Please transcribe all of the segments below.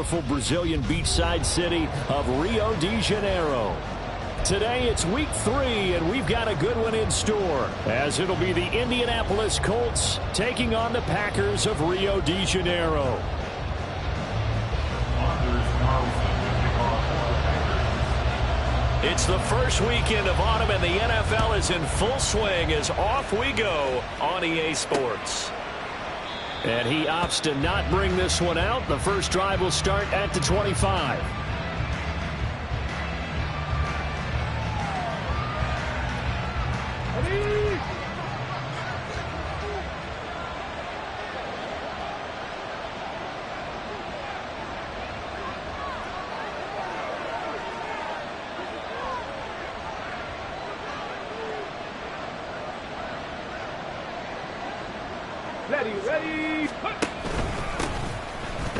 colorful Brazilian beachside city of Rio de Janeiro. Today it's week 3, and we've got a good one in store, as it'll be the Indianapolis Colts taking on the Packers of Rio de Janeiro. It's the first weekend of autumn, and the NFL is in full swing as off we go on EA Sports. And he opts to not bring this one out. The first drive will start at the 25. Ready.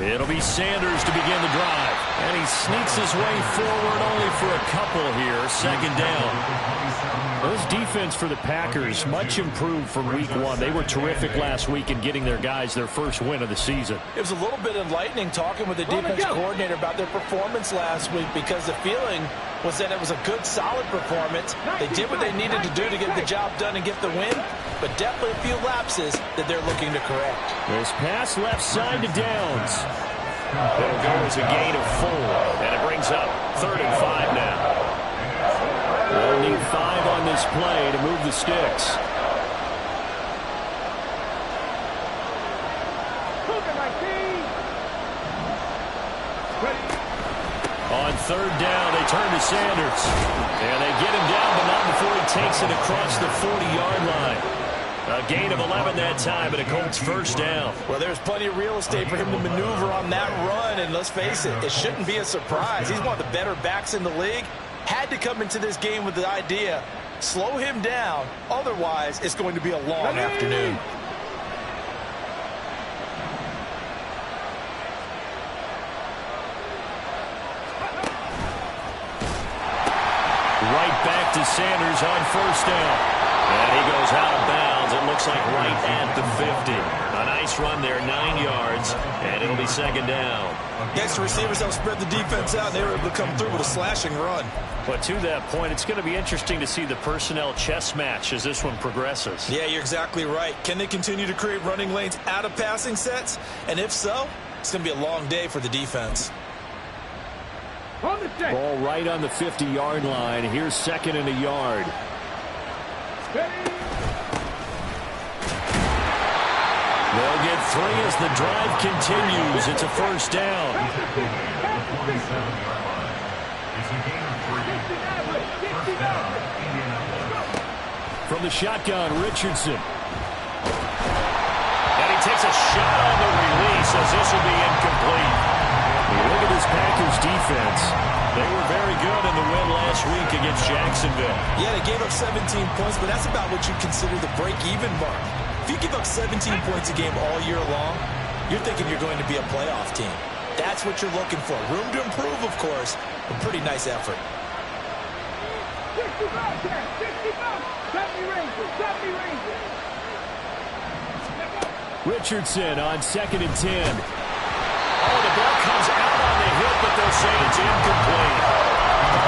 It'll be Sanders to begin the drive. And he sneaks his way forward only for a couple here. Second down. Those defense for the Packers, much improved from week 1. They were terrific last week in getting their guys their first win of the season. It was a little bit enlightening talking with the defense coordinator about their performance last week, because the feeling was that it was a good, solid performance. They did what they needed to do to get the job done and get the win, but definitely a few lapses that they're looking to correct. This pass left side to Downs. It'll go as a gain of 4, and it brings up 3rd and 5 now. They'll need 5 on this play to move the sticks. On 3rd down, they turn to Sanders. And they get him down, but not before he takes it across the 40-yard line. A gain of 11 that time, and a Colts first down. Well, there's plenty of real estate for him to maneuver on that run, and let's face it, it shouldn't be a surprise. He's one of the better backs in the league. Had to come into this game with the idea, slow him down, otherwise it's going to be a long afternoon. Right back to Sanders on 1st down. And he goes out of bounds. It looks like right at the 50. A nice run there, 9 yards, and it'll be 2nd down. Next, the receivers help spread the defense out, and they were able to come through with a slashing run. But to that point, it's going to be interesting to see the personnel chess match as this one progresses. Yeah, you're exactly right. Can they continue to create running lanes out of passing sets? And if so, it's going to be a long day for the defense. Ball right on the 50-yard line. Here's 2nd and a yard. They'll get 3 as the drive continues. It's a first down. From the shotgun, Richardson. And he takes a shot on the release as this will be incomplete. Look at this Packers defense. They were very good in the win last week against Jacksonville. Yeah, they gave up 17 points, but that's about what you consider the break-even mark. If you give up 17 points a game all year long, you're thinking you're going to be a playoff team. That's what you're looking for. Room to improve, of course, a pretty nice effort. Richardson on 2nd and 10. Oh, the ball comes out on the hit, but they'll say it's incomplete.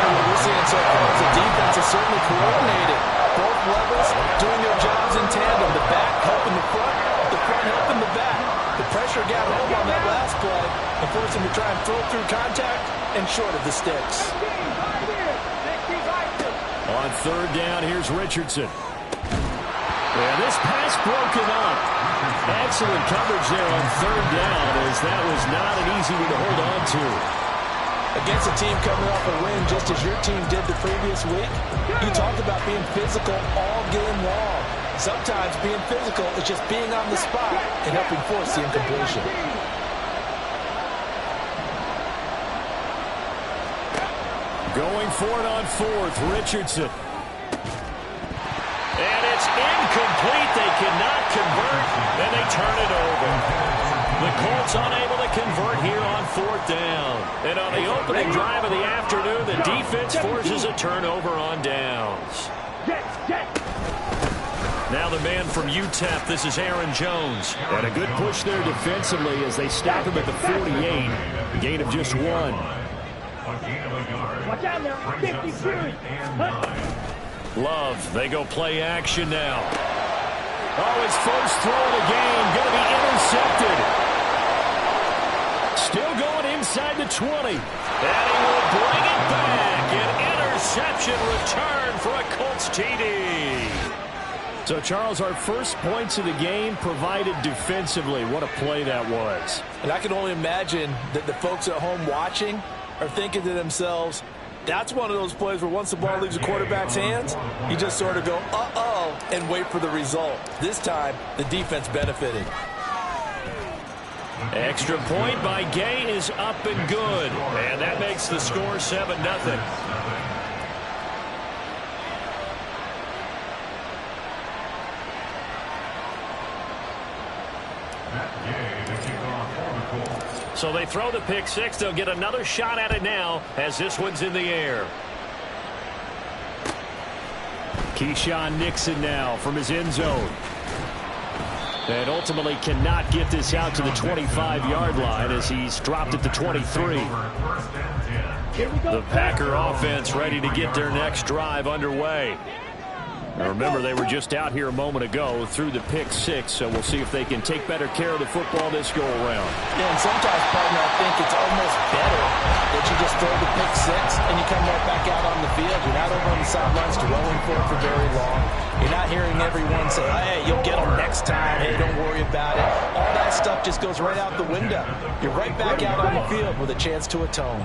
What we're seeing so far is the defense is certainly coordinated. Both levels doing their jobs in tandem. The back helping the front helping the back. The pressure got home on that last play and forced him to try and throw through contact and short of the sticks. On 3rd down, here's Richardson. And this pass broken up. Excellent coverage there on 3rd down, as that was not an easy one to hold on to. Against a team coming off a win just as your team did the previous week, you talked about being physical all game long. Sometimes being physical is just being on the spot and helping force the incompletion. Going for it on 4th, Richardson. And it's incomplete. They cannot convert, and they turn it over. The Colts unable to convert here on 4th down. And on the opening drive of the afternoon, the defense forces a turnover on downs. Now the man from UTEP, this is Aaron Jones. And a good push there defensively as they stop him at the 48. A gain of just 1. Watch out now. 50 series. Love, they go play action now. Oh, his first throw of the game going to be intercepted. Still going inside the 20. And he will bring it back. An interception return for a Colts TD. So, Charles, our first points of the game provided defensively. What a play that was. And I can only imagine that the folks at home watching are thinking to themselves, that's one of those plays where once the ball leaves the quarterback's hands, you just sort of go, uh-oh, and wait for the result. This time, the defense benefited. Extra point by Gay is up and good. And that makes the score 7-0. So they throw the pick six. They'll get another shot at it now as this one's in the air. Keyshawn Nixon now from his end zone. And ultimately cannot get this out to the 25-yard line as he's dropped at the 23. The Packer offense ready to get their next drive underway. Now remember, they were just out here a moment ago through the pick six, so we'll see if they can take better care of the football this go-around. Yeah, and sometimes, partner, I think it's almost better that you just throw the pick six and you come right back out on the field. You're not over on the sidelines dwelling for it for very long. You're not hearing everyone say, hey, you'll get them next time. Hey, don't worry about it. All that stuff just goes right out the window. You're right back out on the field with a chance to atone.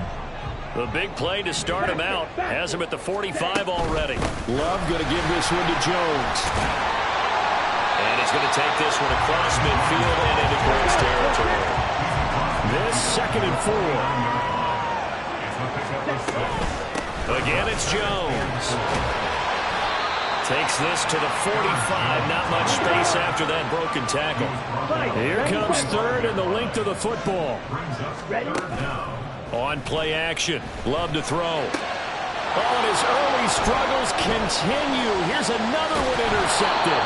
The big play to start him out. Has him at the 45 already. Love going to give this one to Jones. And he's going to take this one across midfield and into Colts territory. This 2nd and 4. Again, it's Jones. Takes this to the 45. Not much space after that broken tackle. Here comes 3rd and the length of the football. On play action. Love to throw. Oh, and his early struggles continue. Here's another one intercepted.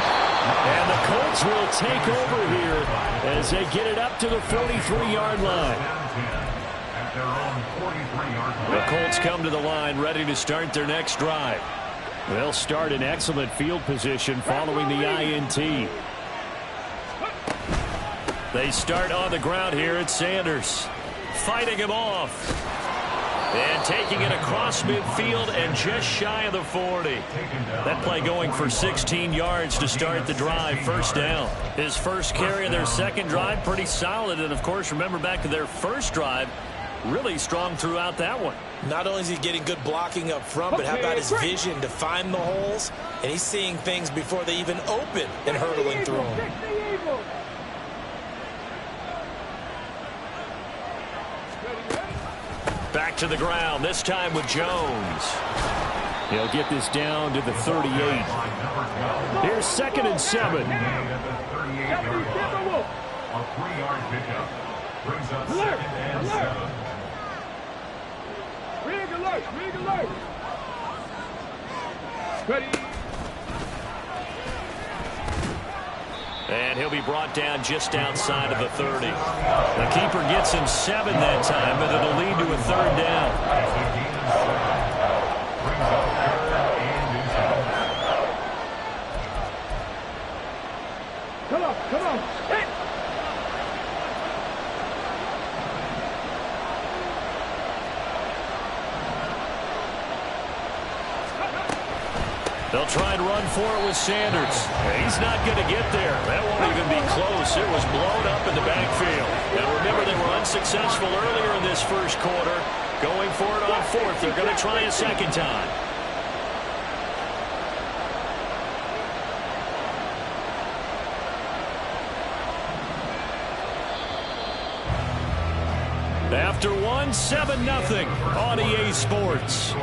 And the Colts will take over here as they get it up to the 43-yard line. The Colts come to the line ready to start their next drive. They'll start in excellent field position following the INT. They start on the ground here at Sanders. Fighting him off. And taking it across midfield and just shy of the 40. That play going for 16 yards to start the drive. First down. His first carry of their second drive, pretty solid. And, of course, remember back to their first drive, really strong throughout that one. Not only is he getting good blocking up front, but how about his vision to find the holes? And he's seeing things before they even open and hurdling through them. Back to the ground, this time with Jones. He'll get this down to the 38. Here's 2nd and 7. A 3-yard pickup brings up 2nd and 7. Rig alert, rig alert. Ready. And he'll be brought down just outside of the 30. The keeper gets him 7 that time, but it'll lead to a 3rd down. Come on, come on. Hit. They'll try and run for it with Sanders. He's not going to get there. That won't even be close. It was blown up in the backfield. Now remember, they were unsuccessful earlier in this first quarter. Going for it on 4th. They're going to try a second time. After one, 7-0 on EA Sports.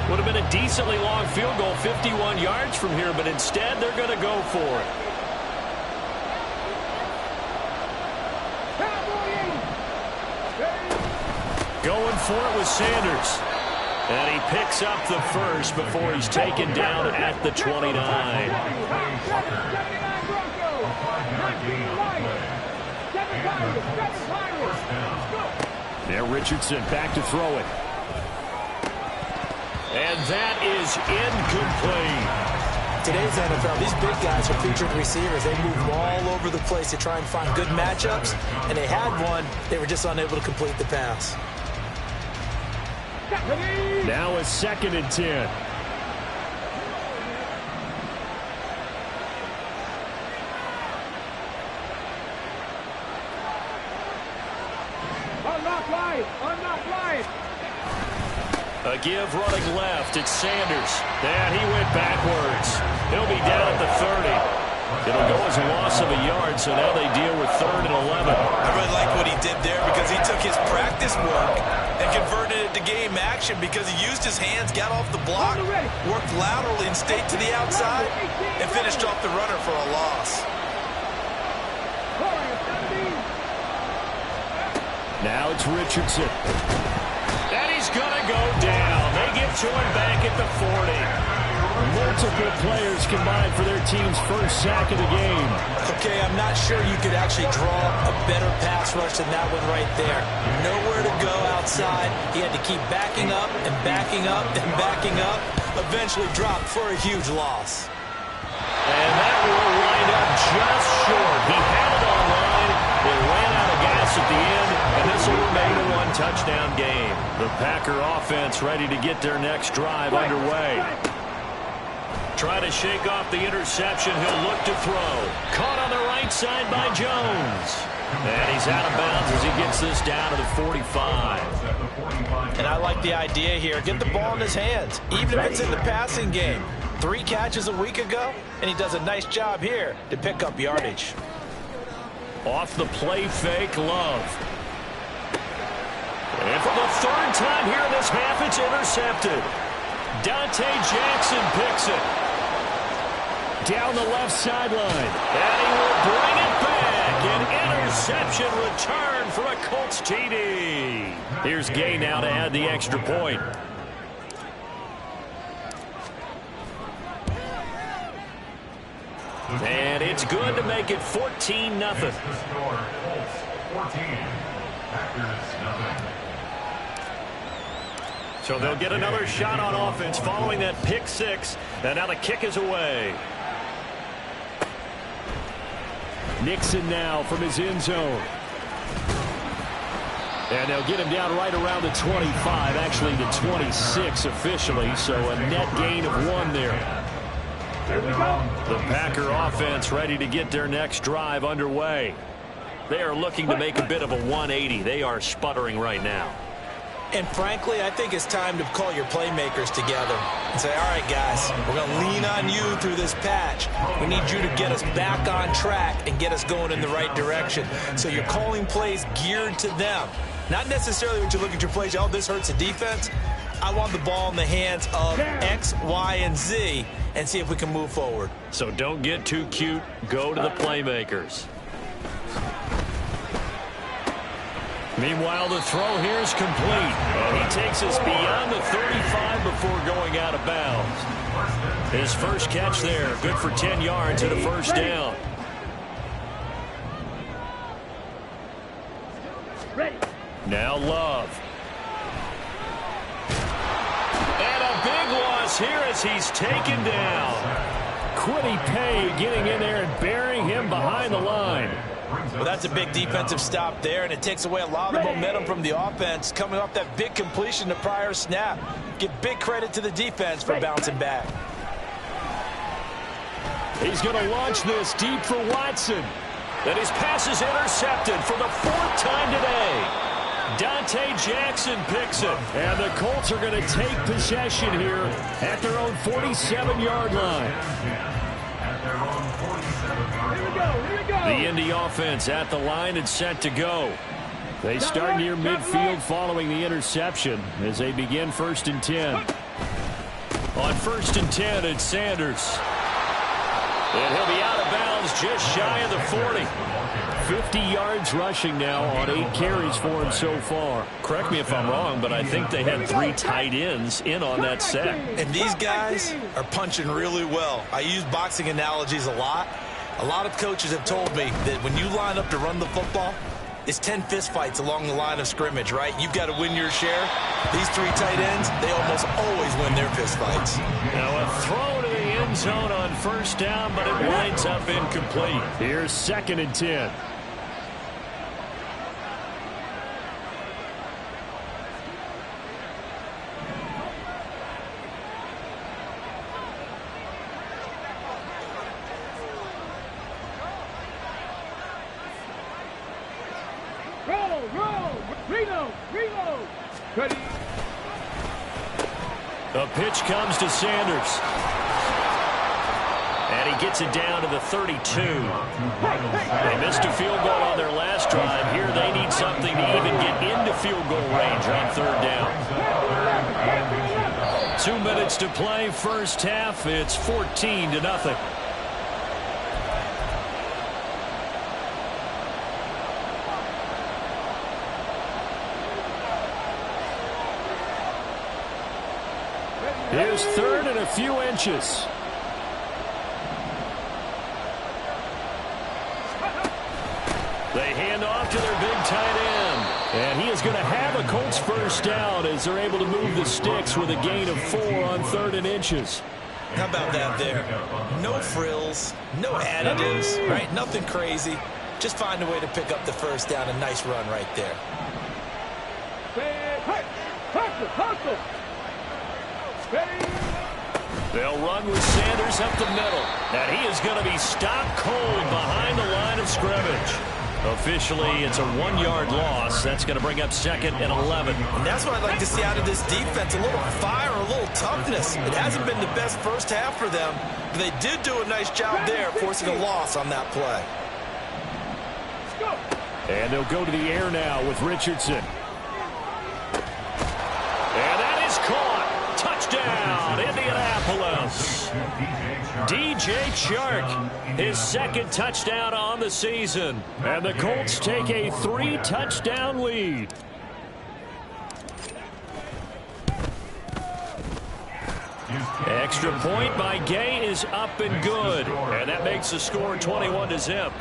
Would have have been a decently long field goal, 51 yards from here, but instead they're going to go for it. Going for it with Sanders. And he picks up the first before he's taken down at the 29. Now Richardson back to throw it. And that is incomplete. Today's NFL, these big guys are featured receivers. They move all over the place to try and find good matchups. And they had one. They were just unable to complete the pass. Now a 2nd and 10. A give running left. It's Sanders. And he went backwards. He'll be down at the 30. It'll go as a loss of a yard, so now they deal with 3rd and 11. I really like what he did there because he took his practice work and converted it to game action because he used his hands, got off the block, worked laterally and stayed to the outside, and finished off the runner for a loss. Now it's Richardson. And he's going to go down. They get to him back at the 40. Multiple players combined for their team's first sack of the game. Okay, I'm not sure you could actually draw a better pass rush than that one right there. Nowhere to go outside. He had to keep backing up and backing up and backing up. Eventually dropped for a huge loss. And that will wind up just short. He had it on line. They ran out of gas at the end, and this will remain a one-touchdown game. The Packer offense ready to get their next drive underway. Trying to shake off the interception. He'll look to throw. Caught on the right side by Jones. And he's out of bounds as he gets this down to the 45. And I like the idea here. Get the ball in his hands, even if it's in the passing game. 3 catches a week ago, and he does a nice job here to pick up yardage. Off the play fake, Love. And for the 3rd time here in this half, it's intercepted. Dante Jackson picks it. Down the left sideline. And he will bring it back. An interception return for a Colts TD. Here's Gay now to add the extra point. And it's good to make it 14-0. The score, Colts 14, Packers nothing. So they'll get another shot on offense following that pick 6. And now the kick is away. Nixon now from his end zone. And they'll get him down right around the 25, actually the 26 officially, so a net gain of 1 there. The Packer offense ready to get their next drive underway. They are looking to make a bit of a 180. They are sputtering right now. And frankly, I think it's time to call your playmakers together and say, all right, guys, we're going to lean on you through this patch. We need you to get us back on track and get us going in the right direction. So you're calling plays geared to them. Not necessarily when you look at your plays, oh, this hurts the defense. I want the ball in the hands of X, Y, and Z and see if we can move forward. So don't get too cute. Go to the playmakers. Meanwhile, the throw here is complete. And he takes us beyond the 35 before going out of bounds. His first catch there, good for 10 yards and a first down. Now Love. And a big loss here as he's taken down. Kwity Paye getting in there and burying him behind the line. Well, that's a big defensive stop there, and it takes away a lot of the momentum from the offense coming off that big completion the prior snap. Give big credit to the defense for bouncing back. He's going to launch this deep for Watson. And his pass is intercepted for the 4th time today. Dante Jackson picks it. And the Colts are going to take possession here at their own 47-yard line. The Indy offense at the line and set to go. They start near midfield following the interception as they begin 1st and 10. On 1st and 10, it's Sanders. And he'll be out of bounds just shy of the 40. 50 yards rushing now on 8 carries for him so far. Correct me if I'm wrong, but I think they had 3 tight ends in on that set. And these guys are punching really well. I use boxing analogies a lot. A lot of coaches have told me that when you line up to run the football, it's 10 fistfights along the line of scrimmage, right? You've got to win your share. These 3 tight ends, they almost always win their fistfights. Now a throw to the end zone on 1st down, but it winds up incomplete. Here's 2nd and 10. The pitch comes to Sanders. And he gets it down to the 32. They missed a field goal on their last drive. Here they need something to even get into field goal range on 3rd down. 2 minutes to play, 1st half. It's 14-0. Here's 3rd and a few inches. They hand off to their big tight end. And he is going to have a Colts 1st down as they're able to move the sticks with a gain of 4 on 3rd and inches. How about that there? No frills, no additives, right? Nothing crazy. Just find a way to pick up the 1st down. A nice run right there. They'll run with Sanders up the middle. And he is going to be stopped cold behind the line of scrimmage. Officially, it's a 1-yard loss. That's going to bring up 2nd and 11. And that's what I'd like to see out of this defense. A little fire, a little toughness. It hasn't been the best 1st half for them, but they did do a nice job there, forcing a loss on that play. And they'll go to the air now with Richardson. And that is caught. Touchdown, Indianapolis. DJ Chark, his 2nd touchdown on the season. And the Colts take a 3-touchdown lead. Extra point by Gay is up and good. And that makes the score 21-0.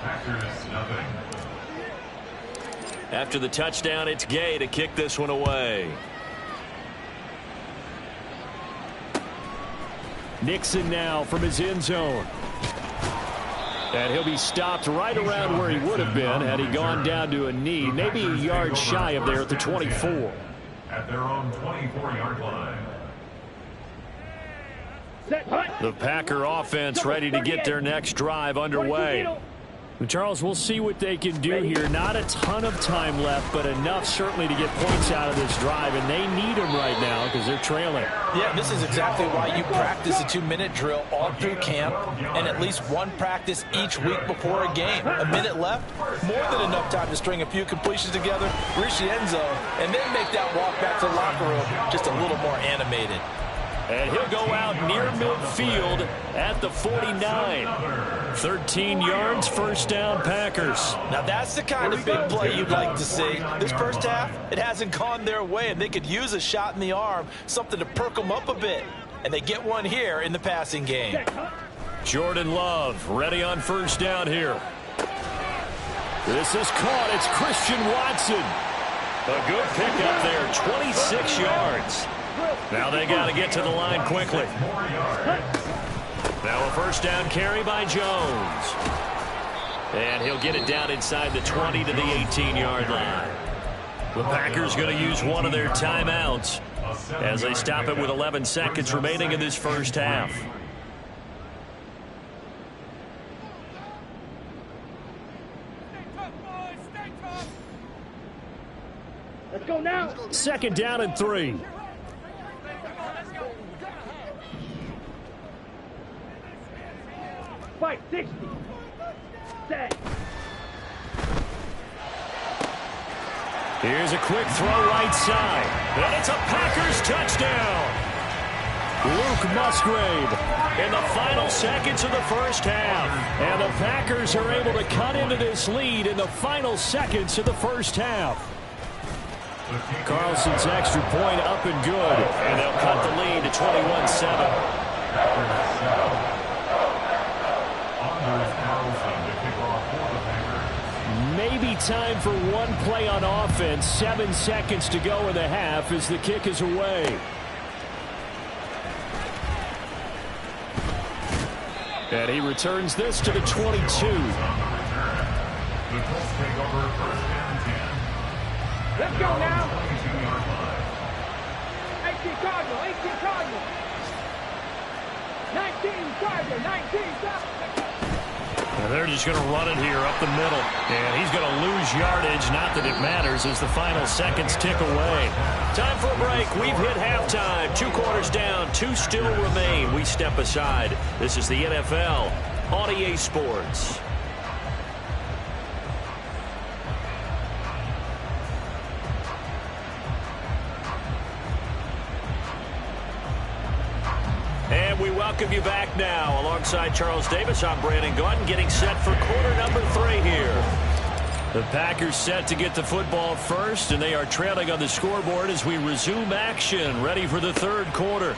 After the touchdown, it's Gay to kick this one away. Nixon now from his end zone. And he'll be stopped right around where he would have been had he gone down to a knee, maybe a yard shy of there at the 24. At their own 24-yard line. The Packer offense ready to get their next drive underway. Charles, we'll see what they can do here. Not a ton of time left, but enough certainly to get points out of this drive, and they need them right now because they're trailing. Yeah, this is exactly why you practice a 2-minute drill all through camp and at least 1 practice each week before a game. A minute left, more than enough time to string a few completions together, reach the end zone, and then make that walk back to the locker room just a little more animated. And he'll go out near midfield at the 49. 13 yards, 1st down, Packers. Now that's the kind of big play you'd like to see. This 1st half, it hasn't gone their way, and they could use a shot in the arm, something to perk them up a bit. And they get one here in the passing game. Jordan Love ready on 1st down here. This is caught. It's Christian Watson. A good pickup there, 26 yards. Now they got to get to the line quickly. Now a 1st down carry by Jones. And he'll get it down inside the 20 to the 18-yard line. The Packers going to use one of their timeouts as they stop it with 11 seconds remaining in this 1st half. Let's go now. 2nd down and 3. Fight 60. Set. Here's a quick throw right side. And it's a Packers touchdown. Luke Musgrave in the final seconds of the first half. And the Packers are able to cut into this lead in the final seconds of the first half. Carlson's extra point up and good. And they'll cut the lead to 21-7. Maybe time for one play on offense. 7 seconds to go in the half as the kick is away. And he returns this to the 22. The Colts take over first and 10. Let's go now. 22-yard line. 18 Cardinal, 18 Cardinal. 19 Cardinal, 19 Cardinal. And they're just going to run it here up the middle. And he's going to lose yardage. Not that it matters as the final seconds tick away. Time for a break. We've hit halftime. 2 quarters down. 2 still remain. We step aside. This is the NFL on EA Sports. And we welcome you back now. Alongside Charles Davis, I'm Brandon Gaudin, getting set for quarter number 3 here. The Packers set to get the football first, and they are trailing on the scoreboard as we resume action, ready for the third quarter.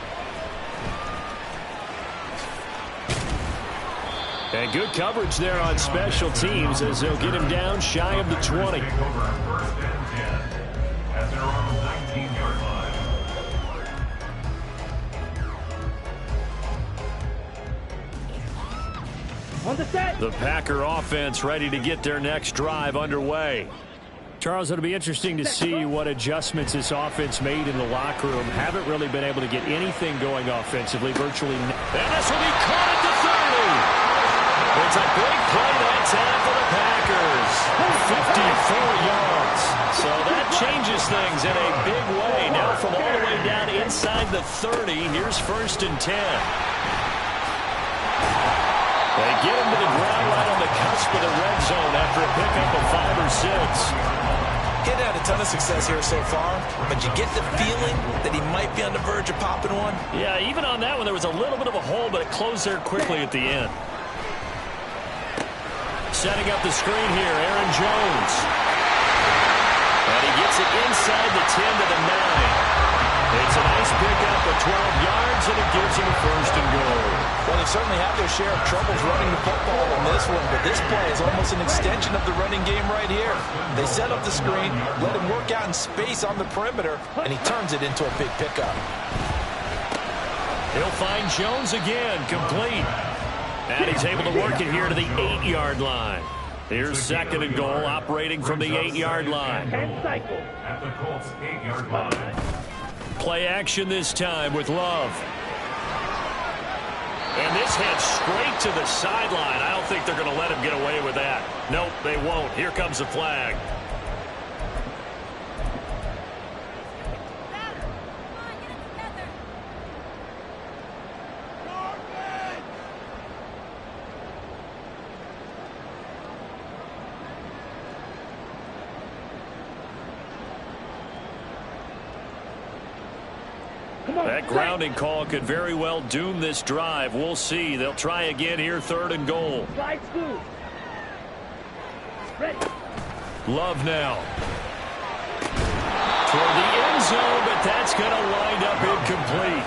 And good coverage there on special teams as they'll get him down shy of the 20. Take over first and 10 at their own 19-yard line. On the set. The Packer offense ready to get their next drive underway. Charles, it'll be interesting to see what adjustments this offense made in the locker room. Haven't really been able to get anything going offensively, virtually. And this will be caught at the 30. It's a big play that time for the Packers. 54 yards. So that changes things in a big way. Now from all the way down inside the 30, here's first and 10. They get him to the ground right on the cusp of the red zone after a pickup of 5 or 6. He's had a ton of success here so far, but you get the feeling that he might be on the verge of popping one. Yeah, even on that one, there was a little bit of a hole, but it closed there quickly at the end. Setting up the screen here, Aaron Jones. And he gets it inside the 10 to the 9. It's a nice pickup of 12 yards, and it gives him a first and goal. Well, they certainly have their share of troubles running the football in this one, but this play is almost an extension of the running game right here. They set up the screen, let him work out in space on the perimeter, and he turns it into a big pickup. He'll find Jones again, complete. And he's able to work it here to the 8-yard line. Here's second and goal, operating from the 8-yard line. 10 cycle. At the Colts 8-yard line. Play action this time with Love. And this heads straight to the sideline. I don't think they're going to let him get away with that. Nope, they won't. Here comes the flag. That grounding call could very well doom this drive. We'll see. They'll try again here, third and goal. Slide smooth. Ready. Love now. Toward the end zone, but that's going to wind up incomplete.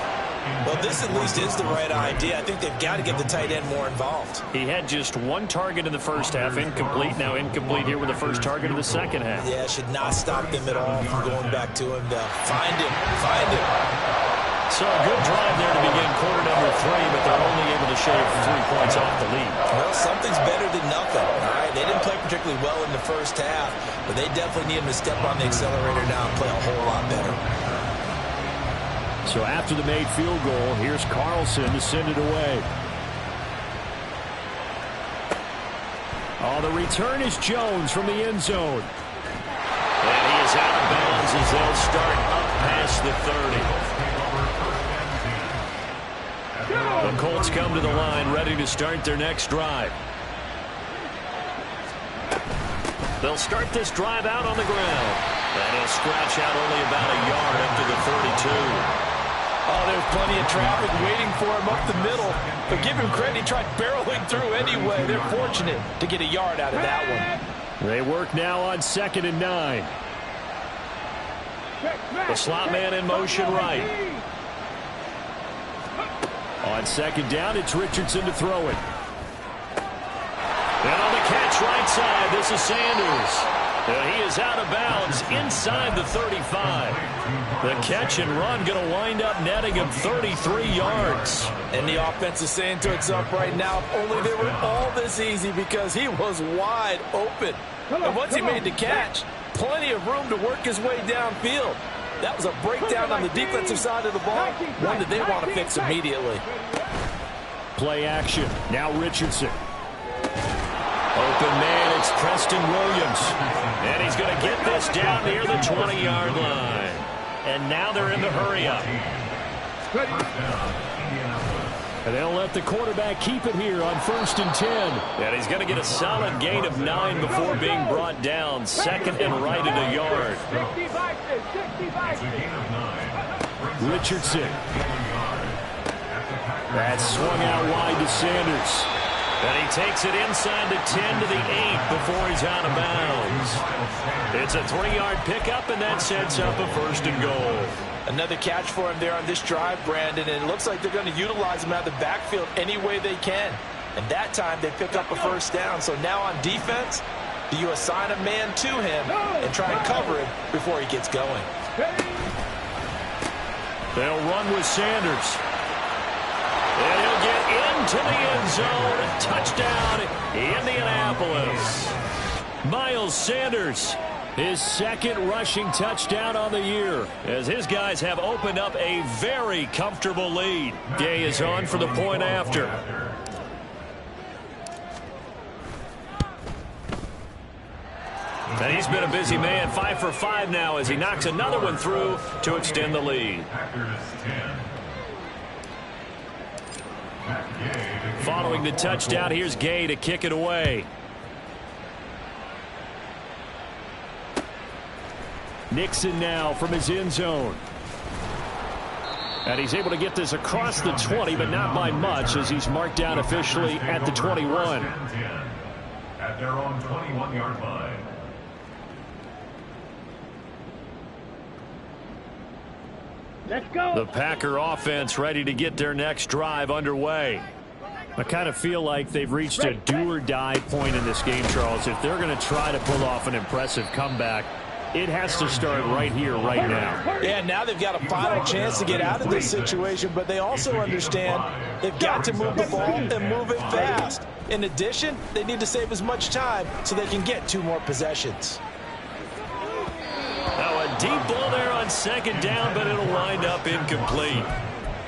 Well, this at least is the right idea. I think they've got to get the tight end more involved. He had just 1 target in the first half, incomplete. Now incomplete here with the first target of the second half. Yeah, should not stop them at all from going back to him. Find him. So a good drive there to begin quarter number 3, but they're only able to shave 3 points off the lead. Well, something's better than nothing. All right, they didn't play particularly well in the first half, but they definitely need him to step on the accelerator now and play a whole lot better. So after the made field goal, here's Carlson to send it away. Oh, the return is Jones from the end zone. And he is out of bounds as they'll start up past the 30. The Colts come to the line ready to start their next drive. They'll start this drive out on the ground. And he'll scratch out only about a yard up to the 32. Oh, there's plenty Plenty of traffic waiting for him up the middle. But give him credit, he tried barreling through anyway. They're fortunate to get a yard out of that one. They work now on 2nd and 9. The slot man in motion right. On 2nd down, it's Richardson to throw it. And on the catch right side, this is Sanders. He is out of bounds inside the 35. The catch and run going to wind up netting him 33 yards. And the offense is saying to itself right now, if only they were all this easy, because he was wide open. And once he made the catch, plenty of room to work his way downfield. That was a breakdown on the defensive side of the ball, one that they want to fix immediately. Play action. Now Richardson. Open man, it's Preston Williams. And he's going to get this down near the 20-yard line. And now they're in the hurry-up. And they'll let the quarterback keep it here on 1st and 10. And he's going to get a solid gain of 9 before being brought down. 2nd and right at a yard. Richardson. That's swung out wide to Sanders. And he takes it inside the 10 to the 8 before he's out of bounds. It's a 3-yard pickup, and that sets up a 1st and goal. Another catch for him there on this drive, Brandon, and it looks like they're going to utilize him out of the backfield any way they can. And that time they pick up a 1st down. So now on defense, do you assign a man to him and try and cover him before he gets going? They'll run with Sanders. And he'll get into the end zone. Touchdown, Indianapolis. Miles Sanders, his 2nd rushing touchdown on the year, as his guys have opened up a very comfortable lead. Gay is on for the point after. And he's been a busy man, 5 for 5 now as he knocks another one through to extend the lead. Following the touchdown, here's Gay to kick it away. Nixon now from his end zone. And he's able to get this across the 20, but not by much, as he's marked down officially at the 21. At their own 21-yard line. Let's go. The Packer offense ready to get their next drive underway. I kind of feel like they've reached a do-or-die point in this game, Charles. If they're going to try to pull off an impressive comeback, it has to start right here, right now. Yeah, now they've got a final chance to get out of this situation, but they also understand they've got to move the ball and move it fast. In addition, they need to save as much time so they can get 2 more possessions. Now a deep ball there on 2nd down, but it'll wind up incomplete.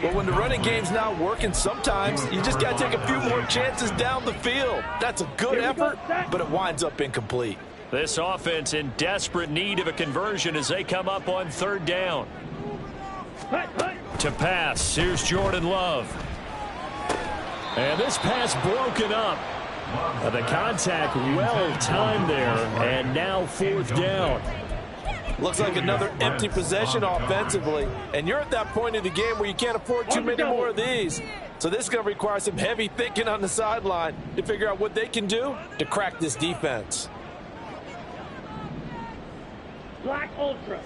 Well, when the running game's not working, sometimes you just got to take a few more chances down the field. That's a good effort, but it winds up incomplete. This offense in desperate need of a conversion as they come up on 3rd down. To pass, here's Jordan Love. And this pass broken up. The contact well timed there, and now 4th down. Looks like another empty possession offensively, and you're at that point in the game where you can't afford too many more of these. So this is going to require some heavy thinking on the sideline to figure out what they can do to crack this defense. Black Ultra.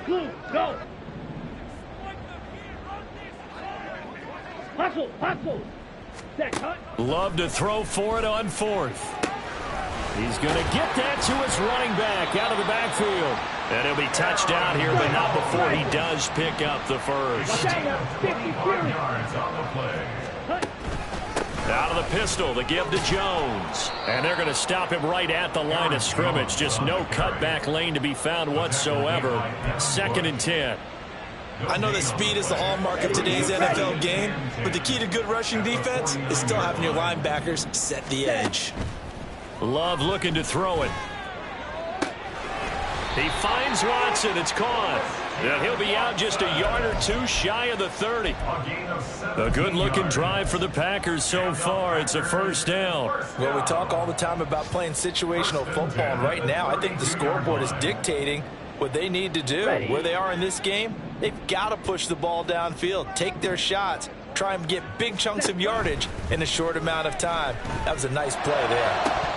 Blue, go. Hustle, hustle. Set, cut. Love to throw for it on 4th. He's going to get that to his running back out of the backfield. And he'll be touched down here, but not before he does pick up the 1st. Out of the pistol, the give to Jones. And they're going to stop him right at the line of scrimmage. Just no cutback lane to be found whatsoever. 2nd and 10. I know that speed is the hallmark of today's NFL game, but the key to good rushing defense is still having your linebackers set the edge. Love looking to throw it. He finds Watson. It's caught. And he'll be out just a yard or two shy of the 30. A good-looking drive for the Packers so far. It's a first down. Well, we talk all the time about playing situational football, and right now I think the scoreboard is dictating what they need to do. Where they are in this game, they've got to push the ball downfield, take their shots, try and get big chunks of yardage in a short amount of time. That was a nice play there.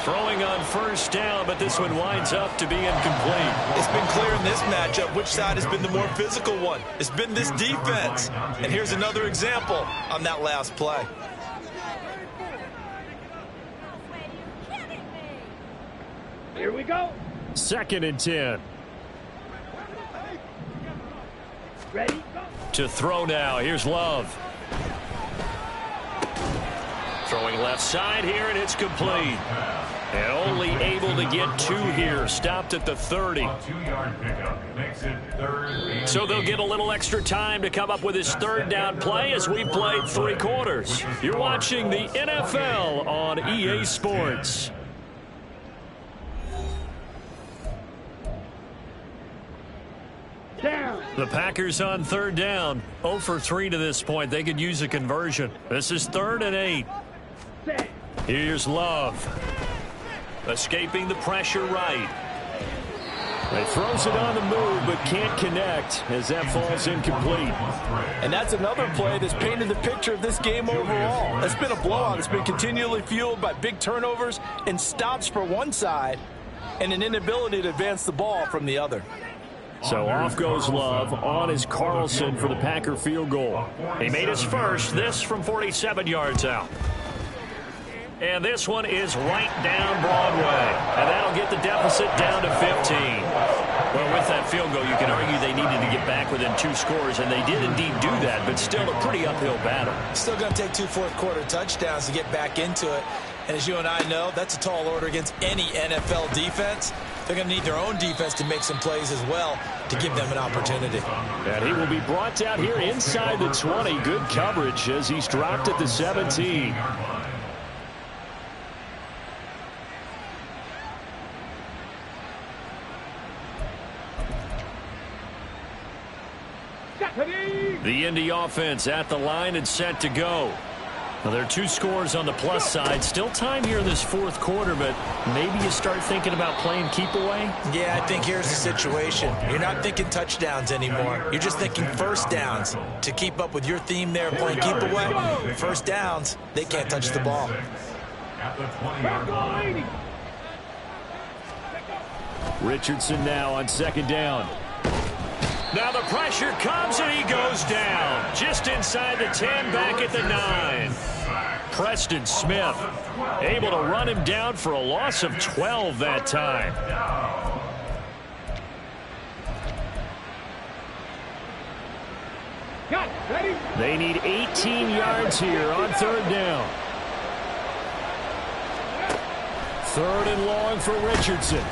Throwing on first down, but this one winds up to be incomplete. It's been clear in this matchup which side has been the more physical one. It's been this defense. And here's another example on that last play. Here we go. 2nd and 10. Ready? Go. To throw now. Here's Love. Throwing left side here, and it's complete. And only able to get 2 here. Stopped at the 30. A 2-yard pickup makes it 3rd. So they'll get a little extra time to come up with his 3rd down play as we've played 3 quarters. You're watching the NFL on EA Sports. Down. The Packers on 3rd down. 0 for 3 to this point. They could use a conversion. This is 3rd and 8. Set. Here's Love. Escaping the pressure right. He throws it on the move, but can't connect as that falls incomplete. And that's another play that's painted the picture of this game overall. It's been a blowout. It's been continually fueled by big turnovers and stops for one side and an inability to advance the ball from the other. So off goes Love. On is Carlson for the Packer field goal. He made his first, this from 47 yards out. And this one is right down Broadway. And that'll get the deficit down to 15. Well, with that field goal, you can argue they needed to get back within 2 scores, and they did indeed do that, but still a pretty uphill battle. Still going to take 2 fourth-quarter touchdowns to get back into it. And as you and I know, that's a tall order against any NFL defense. They're going to need their own defense to make some plays as well to give them an opportunity. And he will be brought down here inside the 20. Good coverage as he's dropped at the 17. The Indy offense at the line and set to go. Now, there are 2 scores on the plus side. Still time here in this 4th quarter, but maybe you start thinking about playing keep away? Yeah, I think here's the situation. You're not thinking touchdowns anymore. You're just thinking first downs. To keep up with your theme there of playing keep away, first downs, they can't touch the ball. At the 20-yard line. Richardson now on 2nd down. Now the pressure comes and he goes down. Just inside the 10, back at the 9. Preston Smith able to run him down for a loss of 12 that time. Got it. Ready? They need 18 yards here on 3rd down. 3rd and long for Richardson.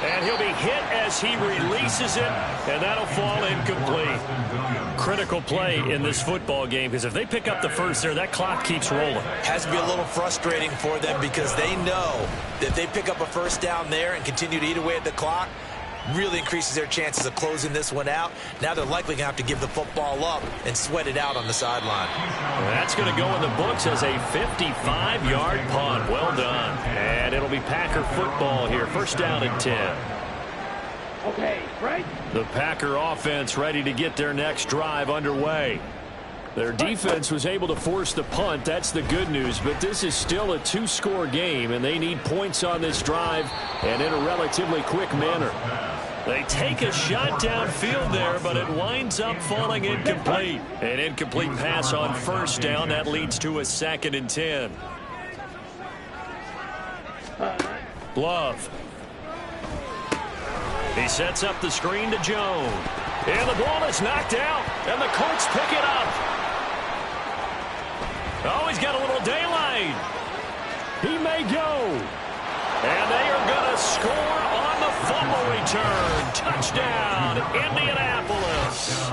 And he'll be hit as he releases it, and that'll fall incomplete. Critical play in this football game, because if they pick up the first there, that clock keeps rolling. Has to be a little frustrating for them because they know that if they pick up a first down there and continue to eat away at the clock, really increases their chances of closing this one out. Now they're likely going to have to give the football up and sweat it out on the sideline. That's going to go in the books as a 55-yard punt. Well done. And it'll be Packer football here. First down and 10. Okay, right? The Packer offense ready to get their next drive underway. Their defense was able to force the punt. That's the good news. But this is still a 2-score game, and they need points on this drive and in a relatively quick manner. They take a shot downfield there, but it winds up falling incomplete. An incomplete pass on first down. That leads to a 2nd and 10. Love. He sets up the screen to Jones. And the ball is knocked out, and the Colts pick it up. Oh, he's got a little daylight. He may go. And they are going to score on the fumble return. Touchdown, Indianapolis.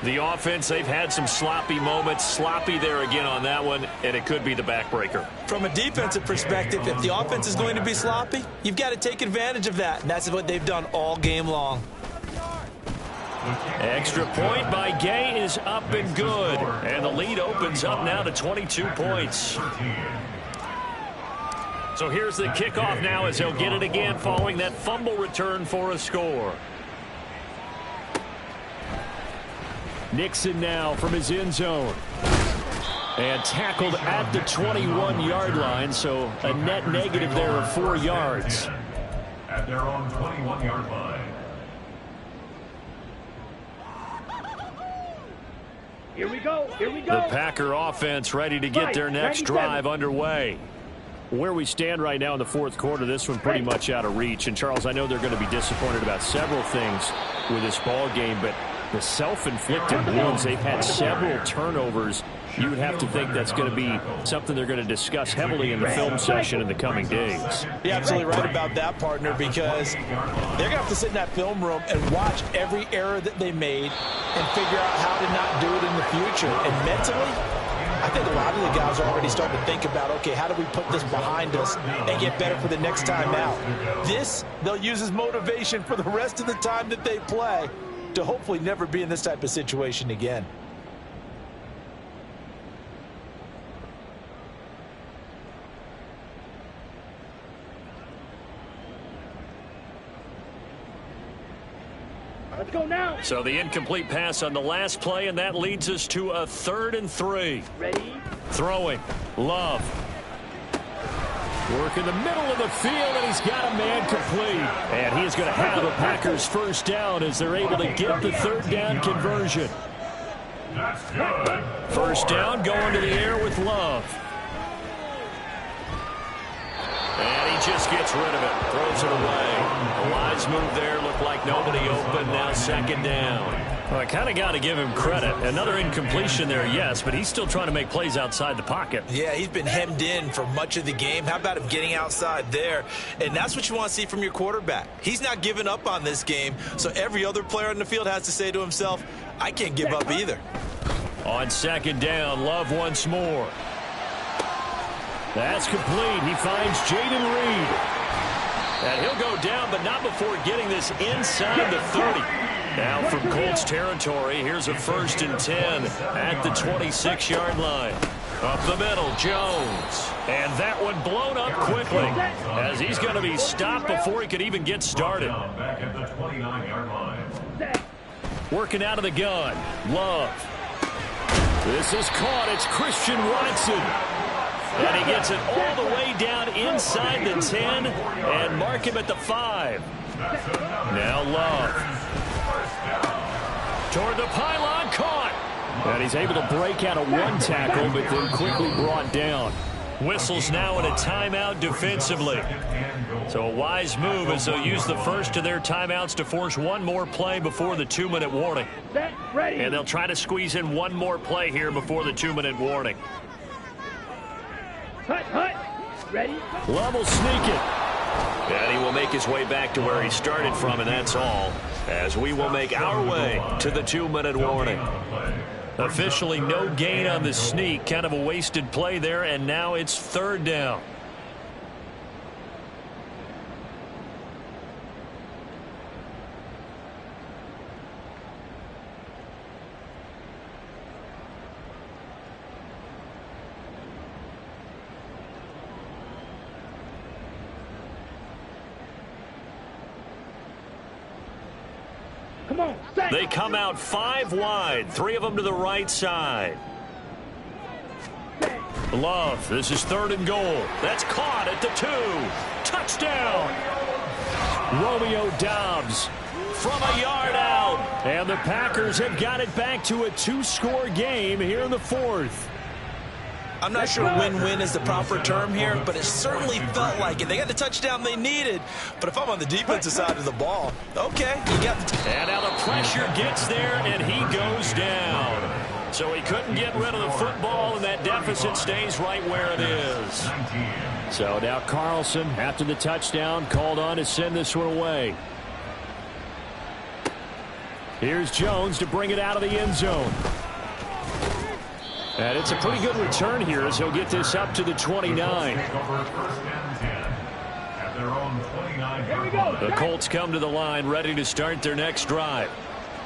The offense, they've had some sloppy moments. Sloppy there again on that one, and it could be the backbreaker. From a defensive perspective, if the offense is going to be sloppy, you've got to take advantage of that. And that's what they've done all game long. Extra point by Gay is up and good. And the lead opens up now to 22 points. So here's the kickoff now as they'll get it again following that fumble return for a score. Nixon now from his end zone. And tackled at the 21-yard line, so a net negative there of 4 yards. At their own 21-yard line. Here we go. Here we go. The Packer offense ready to get their next drive underway. Where we stand right now in the fourth quarter, this one pretty much out of reach. And, Charles, I know they're going to be disappointed about several things with this ball game, but the self-inflicted wounds, they've had several turnovers. You would have to think that's going to be something they're going to discuss heavily in the film session in the coming days. You're absolutely right about that, partner, because they're going to have to sit in that film room and watch every error that they made and figure out how to not do it in the future. And mentally, I think a lot of the guys are already starting to think about, okay, how do we put this behind us and get better for the next time out? This, they'll use as motivation for the rest of the time that they play to hopefully never be in this type of situation again. Let's go now. So the incomplete pass on the last play, and that leads us to a 3rd and 3. Ready? Throwing. Love. Work in the middle of the field, and he's got a man complete. And he is going to have a Packers first down as they're able to get the 3rd down conversion. That's good. First down going to the air with Love. And he just gets rid of it. Throws it away. A wise move there. Looked like nobody open. Now 2nd down. Well, I kind of got to give him credit. Another incompletion there, yes, but he's still trying to make plays outside the pocket. Yeah, he's been hemmed in for much of the game. How about him getting outside there? And that's what you want to see from your quarterback. He's not giving up on this game, so every other player on the field has to say to himself, I can't give up either. On 2nd down, Love once more. That's complete. He finds Jaden Reed. And he'll go down, but not before getting this inside the 30. Now from Colts territory, here's a 1st and 10 at the 26-yard line. Up the middle, Jones. And that one blown up quickly as he's going to be stopped before he could even get started. Back at the 29-yard line. Working out of the gun, Love. This is caught. It's Christian Watson. And he gets it all the way down inside the 10 and mark him at the 5. Now Love. Toward the pylon, caught. And he's able to break out of one tackle, but then quickly brought down. Whistles now in a timeout defensively. So a wise move as they'll use the first of their timeouts to force one more play before the 2-minute warning. Set, ready. And they'll try to squeeze in one more play here before the 2-minute warning. Hut. Ready? Love will sneak it. And he will make his way back to where he started from, and that's all. As we will make our way to the 2-minute warning. Officially no gain on the sneak. Kind of a wasted play there, and now it's 3rd down. Come on, set. They come out 5 wide, 3 of them to the right side. Love, this is 3rd and goal. That's caught at the 2. Touchdown. Romeo Doubs from a yard out. And the Packers have got it back to a 2-score game here in the 4th. I'm not sure win-win is the proper term here, but it certainly felt like it. They got the touchdown they needed, but if I'm on the defensive side of the ball, okay, you got the... And now the pressure gets there, and he goes down. So he couldn't get rid of the football, and that deficit stays right where it is. So now Carlson, after the touchdown, called on to send this one away. Here's Jones to bring it out of the end zone. And it's a pretty good return here as he'll get this up to the 29. The Colts come to the line ready to start their next drive.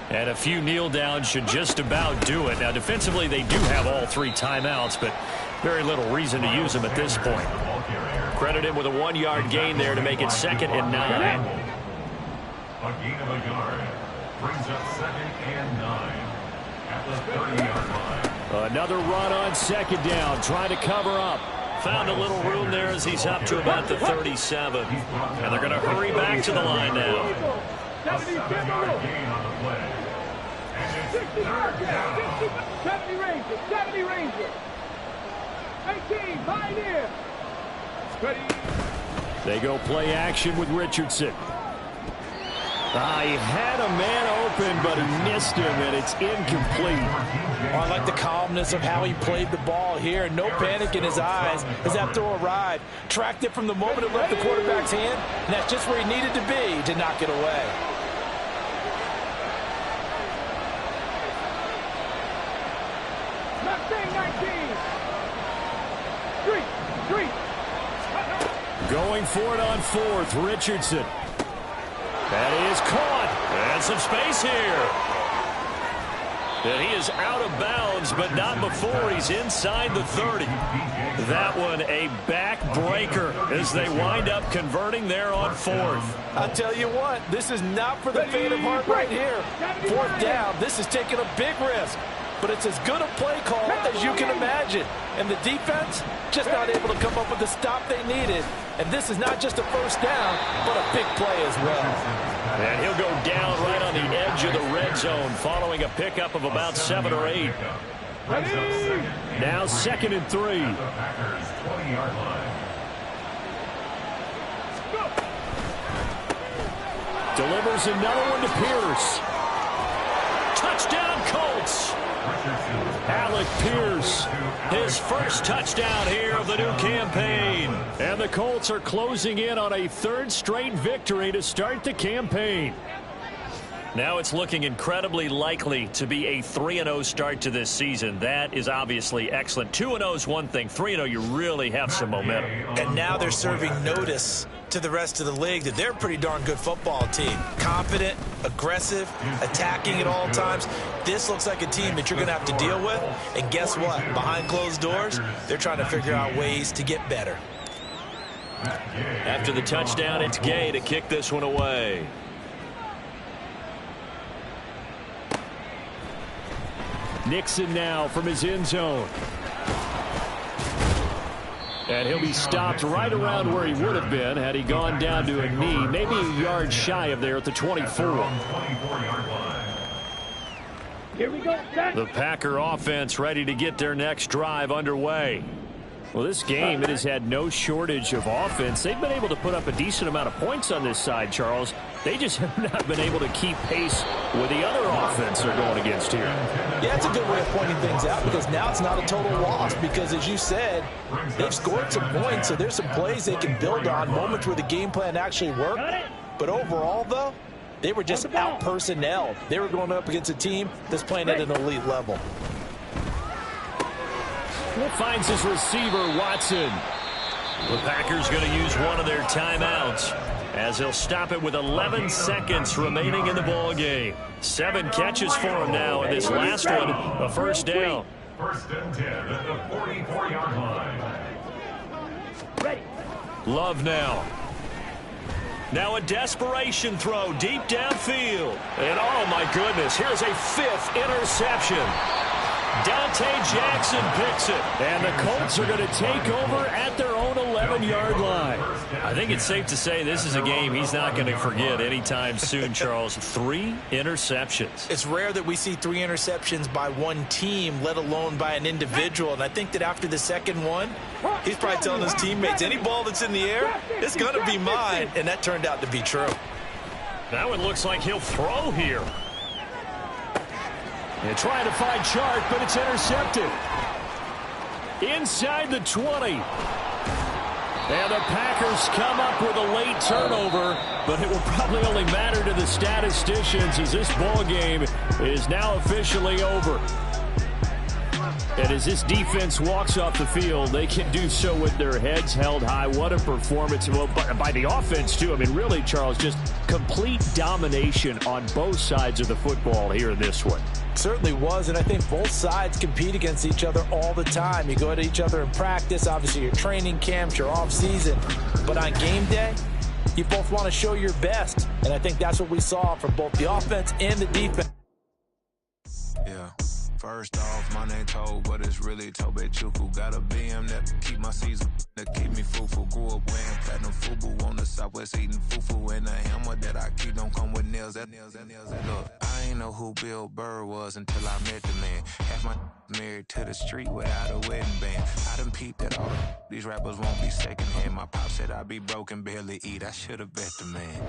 And a few kneel downs should just about do it. Now, defensively, they do have all 3 timeouts, but very little reason to use them at this point. Credit him with a 1-yard gain there to make it 2nd and 9. A gain of a yard brings up 2nd and 9 at the 30-yard line. Another run on 2nd down, trying to cover up. Found a little room there as he's up to about the 37. And they're going to hurry back to the line now. A 7-yard gain on the play. And it's 3rd down. 70 Rangers, 70 Rangers. 18, Pioneer. Ready. They go play action with Richardson. He had a man open, but he missed him, and it's incomplete. I like the calmness of how he played the ball here. No panic in his eyes as that throw arrived. Tracked it from the moment it left the quarterback's hand, and that's just where he needed to be to knock it away. Going for it on 4th, Richardson. That is caught. And some space here. And he is out of bounds, but not before he's inside the 30. That one a backbreaker as they wind up converting there on 4th. I'll tell you what, this is not for the faint of heart right here. 4th down, this is taking a big risk. But it's as good a play call as you can imagine. And the defense just not able to come up with the stop they needed. And this is not just a 1st down, but a big play as well. And he'll go down right on the edge of the red zone following a pickup of about 7 or 8. Now 2nd and 3. Delivers another one to Pierce. Touchdown Colts. Alec Pierce, his first touchdown here of the new campaign. And the Colts are closing in on a 3rd straight victory to start the campaign. Now it's looking incredibly likely to be a 3-0 start to this season. That is obviously excellent. 2-0 is one thing. 3-0, you really have some momentum. And now they're serving notice to the rest of the league that they're a pretty darn good football team. Confident, aggressive, attacking at all times. This looks like a team that you're going to have to deal with. And guess what? Behind closed doors, they're trying to figure out ways to get better. After the touchdown, it's Gay to kick this one away. Nixon now from his end zone. And he'll be stopped right around where he would have been had he gone down to a knee, maybe a yard shy of there at the 24. Here we go. The Packer offense ready to get their next drive underway. Well, this game, it has had no shortage of offense. They've been able to put up a decent amount of points on this side, Charles. They just have not been able to keep pace with the other offense they're going against here. Yeah, it's a good way of pointing things out because now it's not a total loss because, as you said, they've scored some points, so there's some plays they can build on, moments where the game plan actually worked. But overall, though, they were just out-personnelled. They were going up against a team that's playing at an elite level. Finds his receiver, Watson. The Packers going to use one of their timeouts as he'll stop it with 11 seconds remaining in the ball game. 7 catches for him now, and this last one, a 1st down. 1st and 10 at the 44-yard line. Ready. Love now. Now a desperation throw deep downfield. And oh my goodness, here's a 5th interception. Dante Jackson picks it. And the Colts are going to take over at their own 11-yard line. I think it's safe to say this is a game he's not going to forget anytime soon, Charles. 3 interceptions. It's rare that we see 3 interceptions by one team, let alone by an individual. And I think that after the second one, he's probably telling his teammates, any ball that's in the air, it's going to be mine. And that turned out to be true. That one looks like he'll throw here. And trying to find Chark, but it's intercepted. Inside the 20. And the Packers come up with a late turnover, but it will probably only matter to the statisticians as this ball game is now officially over. And as this defense walks off the field, they can do so with their heads held high. What a performance. Well, by the offense, too. I mean, really, Charles, just complete domination on both sides of the football here in this one. Certainly was, and I think both sides compete against each other all the time. You go at each other in practice, obviously your training camps, your off season, but on game day, you both want to show your best, and I think that's what we saw from both the offense and the defense. Yeah. First off, my name Tobe, but it's really Tobe Chuku. Got a BM that keep my season, that keep me fruitful. Grew up wearing platinum FUBU on the Southwest eating fufu. And the hammer that I keep don't come with nails. Look, I ain't know who Bill Burr was until I met the man. Half my married to the street without a wedding band. I done peeped at all these rappers won't be secondhand. My pop said I'd be broken, barely eat. I should've bet the man.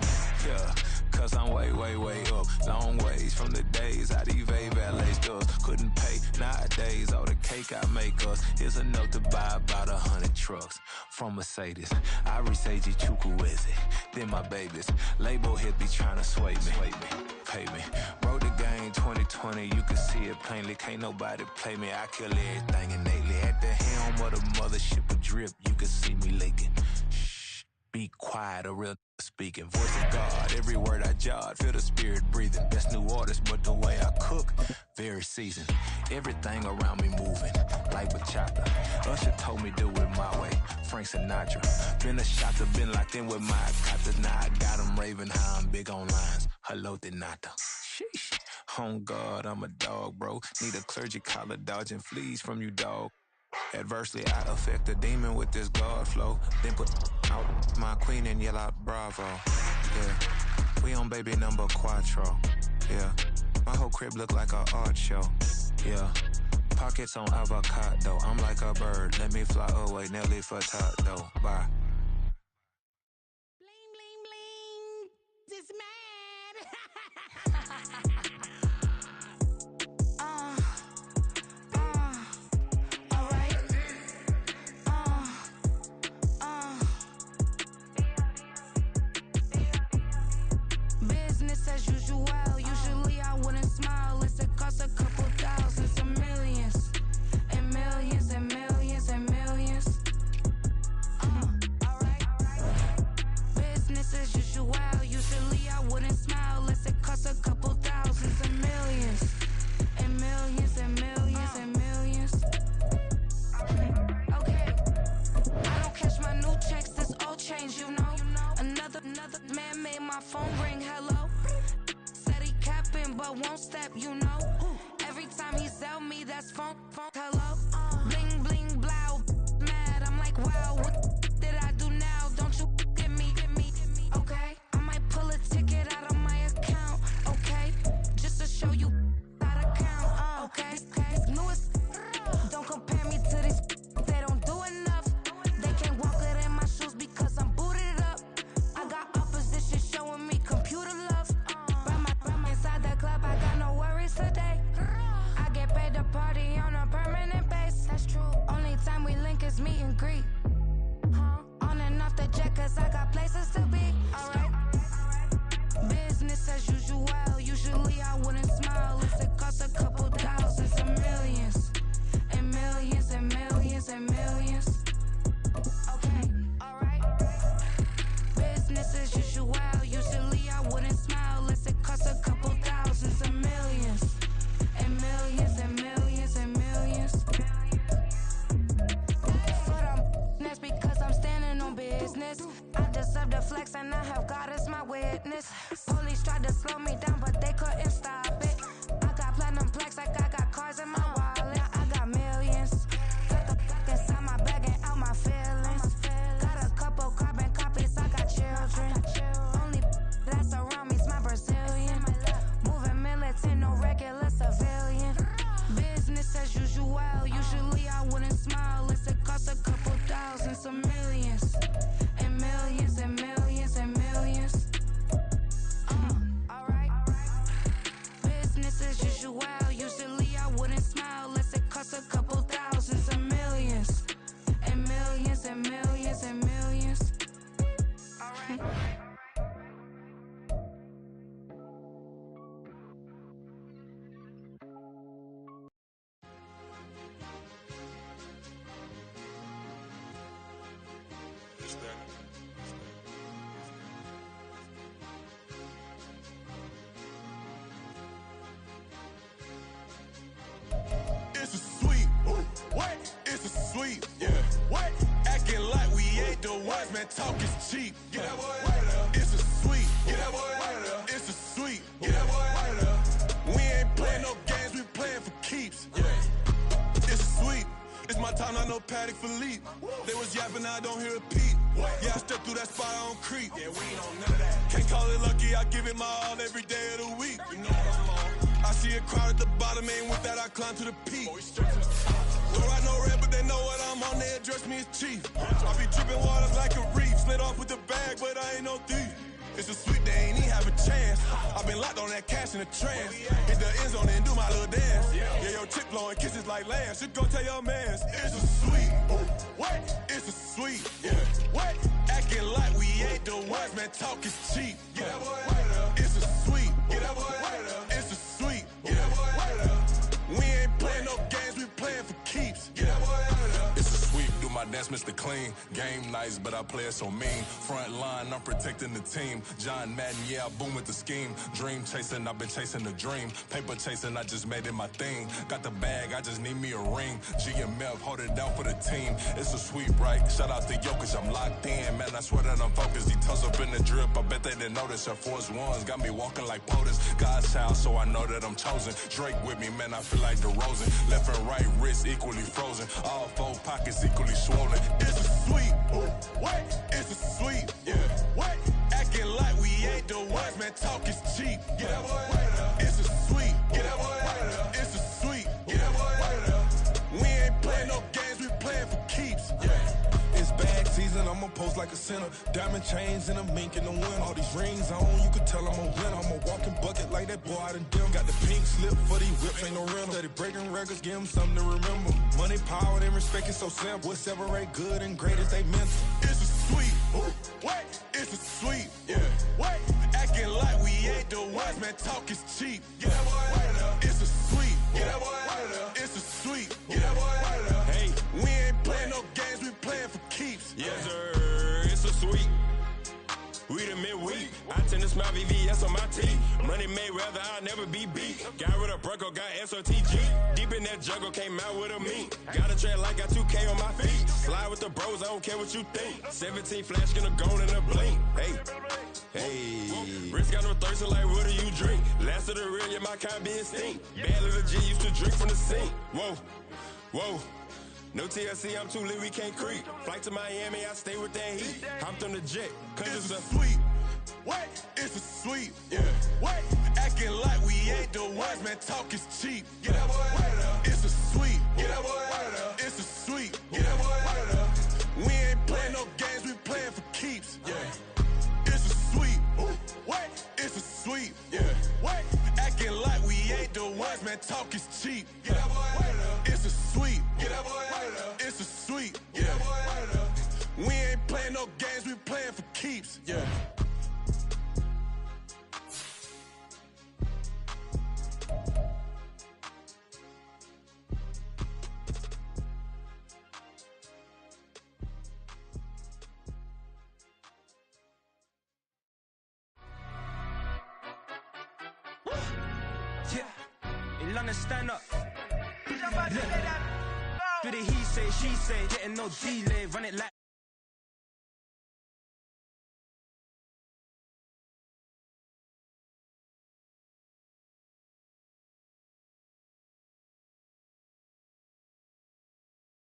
Yeah, cause I'm way, way, way up. Long ways from the days I these valet stores couldn't pay. Nowadays, all the cake I make us is enough to buy about 100 trucks from Mercedes. I resage Chukwueze, then my babies. Label hit be trying to sway me, pay me. Wrote the game 2020, you can see it plainly. Can't nobody play me, I kill everything innately. At the helm of the mothership of drip, you can see me leaking. Shh, be quiet, a real speaking. Voice of God, every word I jot, feel the spirit breathing. Best new artist, but the way I cook, very seasoned. Everything around me moving, like bachata. Usher told me do it my way, Frank Sinatra. Been a shotter, been locked in with my kata. Now I got them raving how I'm big on lines. Hello, Denata. Sheesh. On God, I'm a dog, bro. Need a clergy collar, dodging fleas from you, dog. Adversely, I affect a demon with this God flow. Then put out my queen and yell out bravo. Yeah, we on baby number quattro. Yeah, my whole crib look like a art show. Yeah, pockets on avocado. I'm like a bird, let me fly away. Nelly Furtado, bye. Bling, bling, bling. This mad. Business as usual. Usually I wouldn't smile. It's it costs a couple thousands and millions. And millions and millions and millions. Alright. Business as usual. Usually I wouldn't smile. Unless it costs a couple thousands and millions. And millions and millions and millions. Okay. I don't catch my new checks. This old change, you know. Another man made my phone ring. Hello. Said he capping but won't step, you know. Every time he sell me, that's phone. Hello. Bling bling blow. Mad. I'm like, wow, what did I do now? Don't you get me. Okay. I might pull a ticket out of my account. Okay. Just to show you how to count. Okay. Newest. Don't compare me to these. They don't do enough. They can't walk it in my shoes because I'm booted up. I got opposition showing me computer love. Run my inside the club, I got no worries today. I get paid to party on a permanent base. That's true. Only time we link is meet and greet. On and off the jet, cause I got places to be. Alright. Business as usual. Usually I wouldn't smile. If it costs a couple thousands and millions. And millions and millions and millions. Okay, alright. Business as usual. Usually I wouldn't smile unless it costs a couple thousands and millions. And millions and millions and millions. For them, that's because I'm standing on business. I deserve the flex and I have God as my witness. Police tried to slow me down but they couldn't stop it. I got platinum plaques like I got cars in my wallet. I got millions. Got the fuck inside my bag and out my feelings. Got a couple carbon copies, I got children. Only that's around me's my Brazilian. Moving militant, no regular civilian. Business as usual. Usually I wouldn't smile unless it costs a couple thousands of millions. And millions and millions and millions. Alright. sweep, yeah. What? Acting like we ain't the ones, man, talk is cheap. Get that boy out of there. It's a sweep. Get that boy out of there. It's a sweep. Get that boy out of there. We ain't playing no games, we playing for keeps, yeah. It's a sweep. It's my time, not no Paddock Philippe. They was yapping, I don't hear a peep. Yeah, I stepped through that spot, I don't creep. Yeah, we ain't on none of that. Can't call it lucky, I give it my all every day of the week. You know what I'm on. I see a crowd at the bottom, ain't with that, I climb to the peak. Don't ride no red, but they know what I'm on, they address me as chief. I be dripping waters like a reef, slid off with the bag, but I ain't no thief. It's a sweet, they ain't even have a chance. I've been locked on that cash in the trance. Hit the end zone and do my little dance. Yeah, your chick blowing kisses like lambs. Should go tell your mans. It's a sweet. What? It's a sweet. Yeah. What? Acting like we ain't the ones, man. Talk is cheap. Get that boy out of there. It's a sweet. Get that boy out of there. It's a sweet. Get that boy out of there. We ain't playing no games, we playing for keeps. Get that boy out of there. It's a sweep. Do my dance, Mr. Clean. Game nice, but I play it so mean. Front line, I'm protecting the team. John Madden, yeah, I boom with the scheme. Dream chasing, I've been chasing the dream. Paper chasing, I just made it my thing. Got the bag, I just need me a ring. GMF, hold it down for the team. It's a sweep, right? Shout out to Jokic, I'm locked in. Man, I swear that I'm focused. He toes up in the drip, I bet they didn't notice. Air Force Ones got me walking like POTUS. God's child, so I know that I'm chosen. Drake with me, man, I feel like DeRozan. Left and right wrist equally frozen. All four pockets equally swollen. It's a sweep. What? It's a sweep. Yeah. What? Acting like we ain't the ones, man. Talk is cheap. Get that boy out of there. It's a sweep. Get that boy out of there. It's a sweep. Get that boy out of there. We ain't playing no games, we playing for keeps. Yeah. It's bag season, I'ma post like a center. Diamond chains and a mink in the wind. All these rings on, you can tell I'm a winner. I'm a walking bucket like that boy out in Dim. Got the pink slip for these whips, ain't no rental. Steady breaking records, give them something to remember. Money, power, and respect is so simple. What separate good and great is they mental. It's a sweep. What? It's a sweep. Yeah. What? Acting like we ain't the ones, man. Talk is cheap. Get that boy out of there. It's a sweep. Get that boy out of there. It's a sweep. Get that boy out of there. Hey, we ain't playing no games, we playing for keeps. Yes, sir. It's a sweep. We the midweek. I tend to smile VVS on my teeth. Money made rather I'll never be beat. Got rid of Bronco, got SOTG. Deep in that jungle, came out with a meat. Got a track like got 2K on my feet. Slide with the bros, I don't care what you think. 17 flash, gonna go in a blink. Hey. Wrist got no thirst, like what do you drink? Last of the real, yeah, my kind be extinct. Bad little G used to drink from the sink. Whoa. No TLC, I'm too lit, we can't creep. Flight to Miami, I stay with that heat. Hopped on the jet, cause it's a sweep. What? It's a sweep. Yeah. What? Acting like we ain't the ones, man. Talk is cheap. Get that boy out of there. It's a sweep. Get that boy out of there. It's a sweep. Get that boy out of there. We ain't playing no games, we playing for keeps. Yeah. It's a sweep. What? It's a sweep. Yeah. What? Acting like we ain't the ones, man. Talk is cheap. Get that boy out of there. It's a sweep. Get that boy out of there. It's a sweep. Get that boy out of there. We ain't playing no games, we playing for keeps. Yeah. London, stand up. Look. Do the he say, she say, getting no delay, run it like